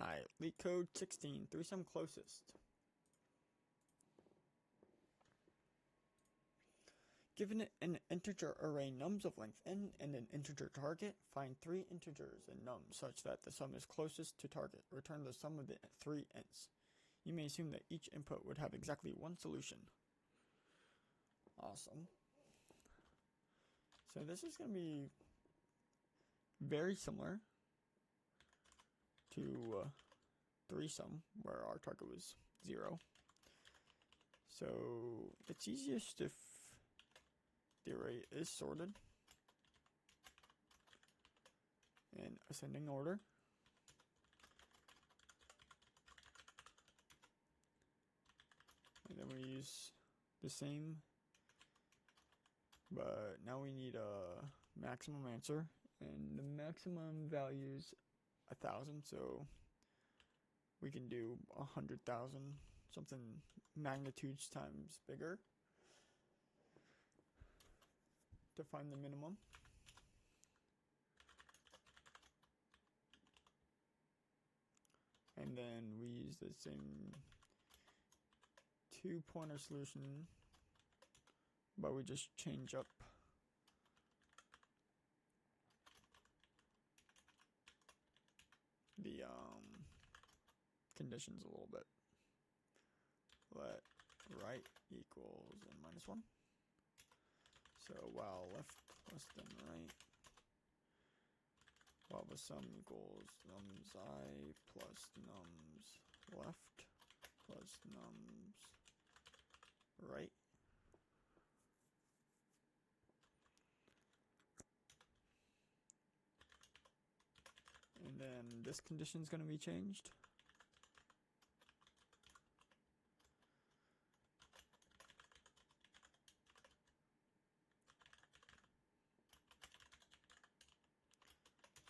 Alright, Leet code 16, threesome closest. Given an integer array nums of length n and an integer target, find 3 integers in nums such that the sum is closest to target. Return the sum of the 3 ints. You may assume that each input would have exactly one solution. Awesome. So this is going to be very similar to threesome, where our target was 0. So it's easiest if the array is sorted in ascending order. And then we use the same, but now we need a maximum answer, and the maximum value is 1,000, so we can do 100,000, something magnitudes times bigger to find the minimum. And then we use the same 2-pointer solution, but we just change up the conditions a little bit. Let right equals n minus 1. So while left less than right, while the sum equals nums I plus nums left plus nums right. And then this condition is going to be changed.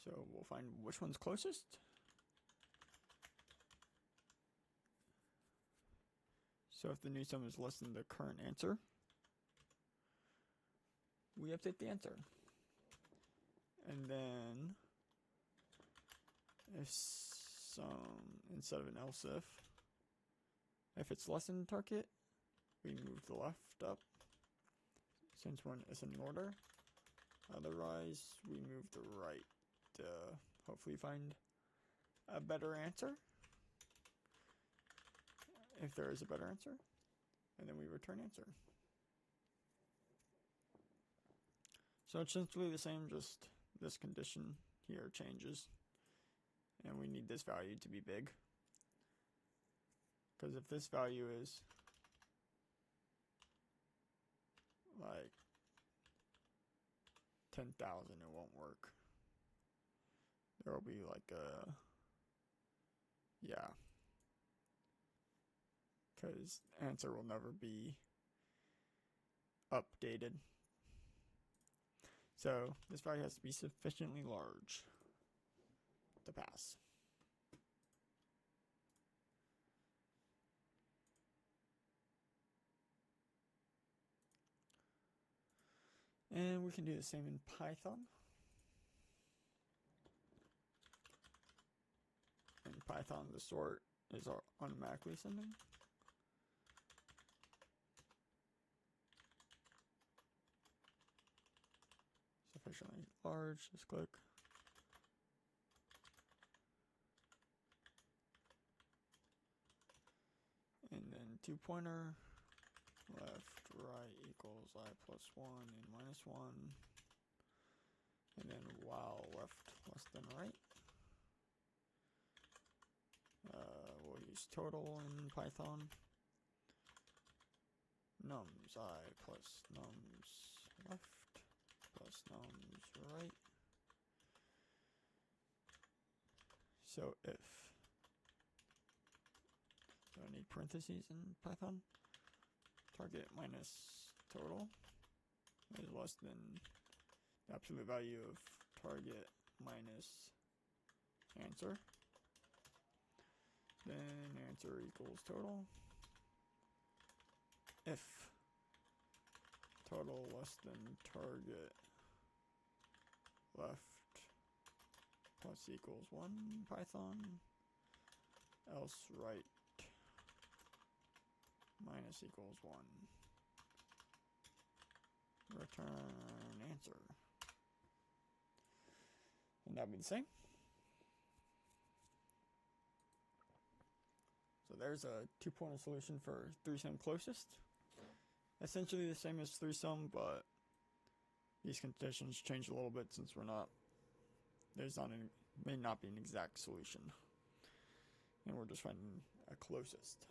So we'll find which one's closest. So if the new sum is less than the current answer, we update the answer. And then if instead of an else if it's less than target, we move the left up since we're in ascending order. Otherwise, we move the right to hopefully find a better answer, if there is a better answer, and then we return answer. So it's essentially the same, just this condition here changes, and we need this value to be big, because if this value is like 10,000, it won't work. There will be like a, yeah, because answer will never be updated. So this value has to be sufficiently large to pass. And we can do the same in Python. In Python, the sort is automatically ascending. Sufficiently large, just click. And then 2-pointer, left, right equals I plus 1 and minus 1. And then while left less than right. We'll use total in Python. Nums I plus nums left plus nums right. So if, so I need parentheses in Python. Target minus total is less than the absolute value of target minus answer. Then answer equals total. If total less than target left plus equals 1 Python, else right minus equals 1. Return answer. And that'll be the same. So there's a 2-pointer solution for 3-sum closest. Essentially the same as 3-sum, but these conditions change a little bit since may not be an exact solution. And we're just finding a closest.